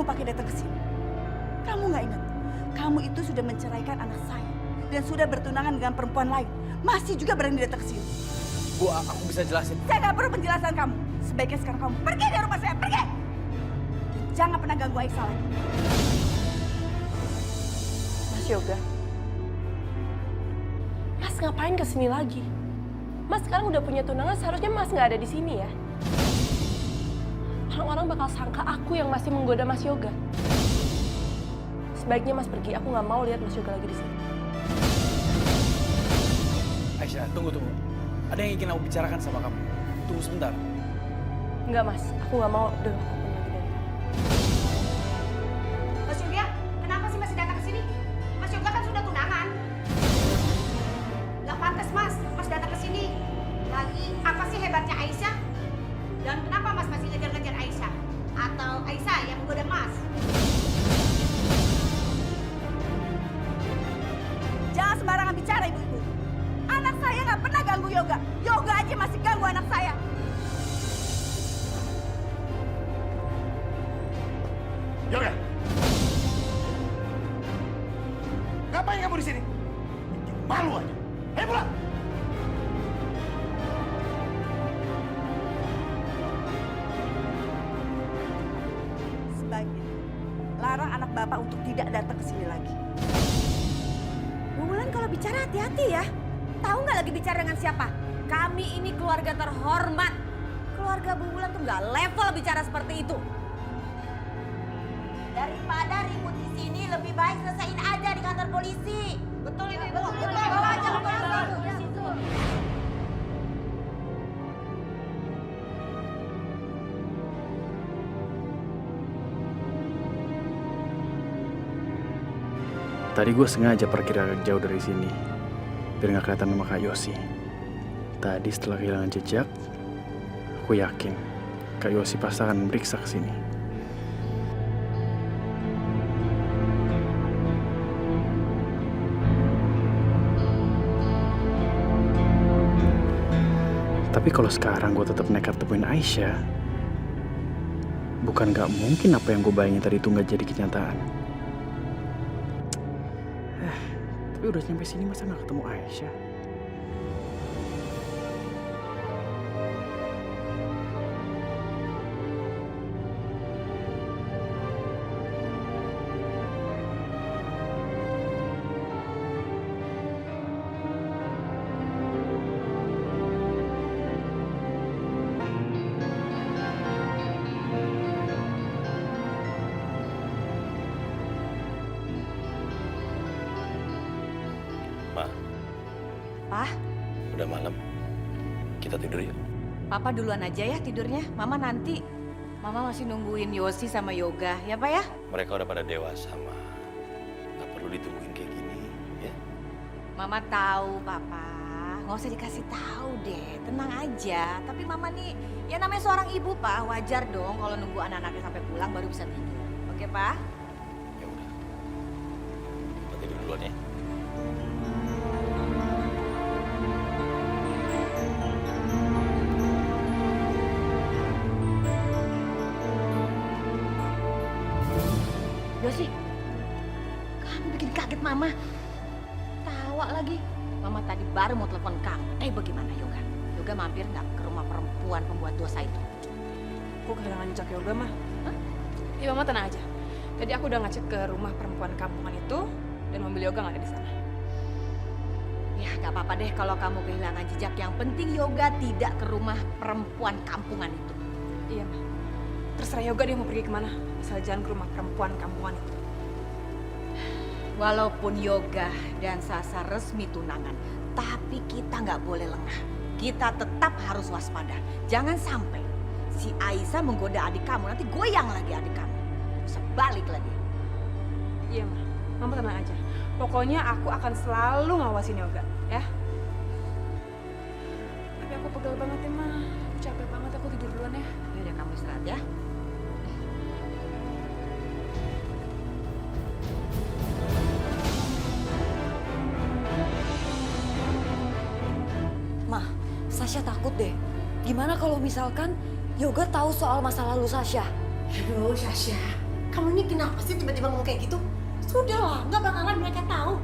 kamu pakai datang ke sini? Kamu nggak ingat? Kamu itu sudah menceraikan anak saya dan sudah bertunangan dengan perempuan lain. Masih juga berani datang ke sini. Bu, aku bisa jelasin. Saya nggak perlu penjelasan kamu. Sebaiknya sekarang kamu pergi dari rumah saya, pergi! Dan jangan pernah ganggu Aisyah lagi. Mas Yoga, Mas ngapain kesini lagi? Mas sekarang udah punya tunangan, seharusnya Mas nggak ada di sini ya. Orang-orang bakal sangka aku yang masih menggoda Mas Yoga. Sebaiknya Mas pergi, aku nggak mau lihat Mas Yoga lagi di sini. Aisyah, tunggu. Ada yang ingin aku bicarakan sama kamu. Tunggu sebentar. Enggak Mas, aku nggak mau dengar apapun lagi dari kamu. Mas Yoga, kenapa sih masih datang ke sini? Mas Yoga kan sudah tunangan. Gak pantas Mas datang ke sini. Lagi apa sih hebatnya Aisyah? Dan kenapa Mas masih ngejar-ngejar Aisyah? Atau Aisyah yang menggoda Mas? Jangan sembarangan bicara, ibu-ibu. Anak saya nggak pernah ganggu Yoga. Yoga aja masih ganggu anak saya. Yoga, ngapain kamu di sini? Bikin malu aja. Ayo pulang. Sebaiknya larang anak bapak untuk tidak datang ke sini lagi. Bu Wulan kalau bicara hati-hati ya. Tahu nggak lagi bicara dengan siapa? Kami ini keluarga terhormat. Keluarga Bu Wulan tuh nggak level bicara seperti itu. Daripada ribut di sini, lebih baik selesaiin aja di kantor polisi. Betul ini, Bu. Betul, bawa aja ke kantor. Tadi gue sengaja pergi agak jauh dari sini, biar nggak kelihatan sama Kak Yosi. Tadi setelah kehilangan jejak, aku yakin Kak Yosi pasti akan meriksa ke sini. Tapi kalau sekarang gue tetap nekat temuin Aisyah, bukan nggak mungkin apa yang gue bayangin tadi itu nggak jadi kenyataan. Tapi udah nyampe sini masa nggak ketemu Aisyah? Pak, Udah malam. Kita tidur yuk. Papa duluan aja ya tidurnya. Mama nanti. Mama masih nungguin Yosi sama Yoga, ya Pak ya? Mereka udah pada dewasa, Ma. Gak perlu ditungguin kayak gini, ya. Mama tahu, Papa. Nggak usah dikasih tahu deh, tenang aja. Tapi Mama nih, ya namanya seorang ibu, Pak. Wajar dong kalau nunggu anak-anaknya sampai pulang baru bisa tidur. Oke, Pak? Ya udah. Kita tidur duluan ya. Yosi, kamu bikin kaget Mama. Tawa lagi. Mama tadi baru mau telepon kamu. Bagaimana Yoga? Yoga mampir nggak ke rumah perempuan pembuat dosa itu? Aku kehilangan jejak Yoga, mah. Iya, Mama tenang aja. Tadi aku udah ngecek ke rumah perempuan kampungan itu, dan mobil Yoga nggak ada di sana. Ya nggak apa-apa deh kalau kamu kehilangan jejak. Yang penting Yoga tidak ke rumah perempuan kampungan itu. Iya, mah. Terserah Yoga dia mau pergi kemana, asal jangan ke rumah perempuan kampungan itu. Walaupun Yoga dan Sasa resmi tunangan, tapi kita nggak boleh lengah. Kita tetap harus waspada. Jangan sampai si Aisyah menggoda adik kamu, nanti goyang lagi adik kamu. Bisa balik lagi. Iya, mah. Mama tenang aja. Pokoknya aku akan selalu ngawasin Yoga, ya. Tapi aku pegel banget ya, mah. Capek banget, aku tidur duluan ya. Yaudah kamu istirahat ya. Mah, Sasha takut deh. Gimana kalau misalkan Yoga tahu soal masa lalu Sasha? Aduh, Sasha. Kamu ini kenapa sih tiba-tiba ngomong kayak gitu? Sudahlah, nggak bakalan mereka tahu.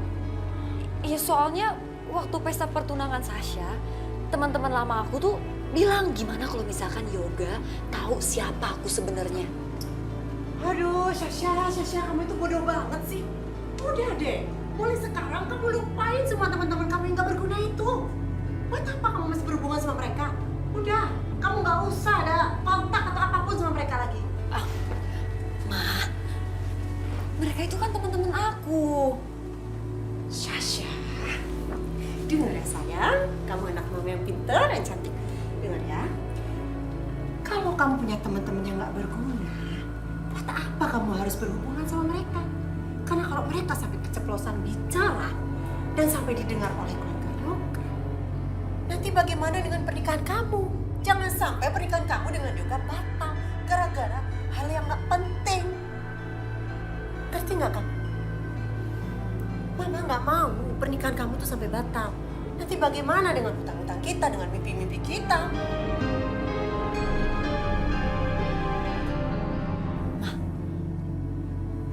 Iya soalnya waktu pesta pertunangan Sasha, teman-teman lama aku tuh bilang gimana kalau misalkan Yoga tahu siapa aku sebenarnya. Aduh, Sasha, kamu itu bodoh banget sih. Udah deh, mulai sekarang kamu lupain semua teman-teman kamu yang gak berguna itu. Buat apa kamu masih berhubungan sama mereka? Udah, kamu gak usah ada kontak atau apapun sama mereka lagi. Ma, mereka itu kan teman-teman aku. Sasha, dengar ya sayang, kamu anak mama yang pintar dan cantik. Dengar ya, kalau kamu punya teman-teman yang gak berguna, buat apa kamu harus berhubungan sama mereka? Karena kalau mereka sampai keceplosan bicara dan sampai didengar oleh keluarga Yoga, nanti bagaimana dengan pernikahan kamu? Jangan sampai pernikahan kamu dengan Yoga batal gara-gara hal yang gak penting. Ngerti gak kamu? Mama gak mau pernikahan kamu tuh sampai batal. Nanti bagaimana dengan hutang-hutang kita, dengan mimpi-mimpi kita?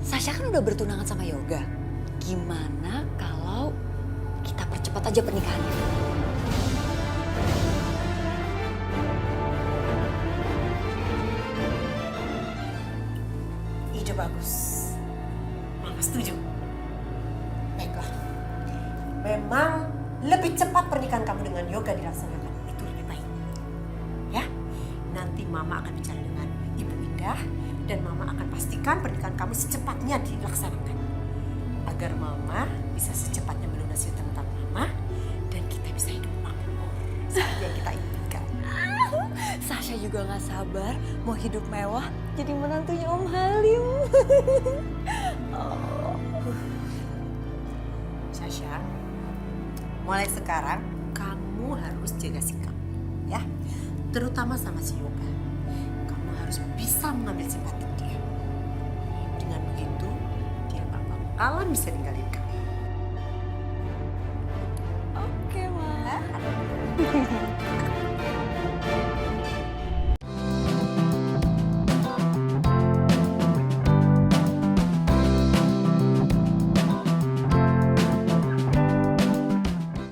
Sasha kan udah bertunangan sama Yoga. Gimana kalau kita percepat aja pernikahannya? Ide bagus. Mama setuju. Baiklah. Memang lebih cepat pernikahan kamu dengan Yoga dilaksanakan. Itu lebih baik. Ya. Nanti Mama akan bicara dengan Ibu Indah dan Mama akan pastikan pernikahan kamu secepatnya dilaksanakan. Agar Mama bisa secepatnya melunasi hutang Mama dan kita bisa hidup makmur seperti yang kita inginkan. Sasha juga gak sabar mau hidup mewah jadi menantunya Om Halim. Sasha, mulai sekarang kamu harus jaga sikap, ya. Terutama sama si Yoga. Kamu harus bisa mengambil simpati dia. Dengan begitu, dia gak bakalan bisa ninggalin kamu. Oke, Ma.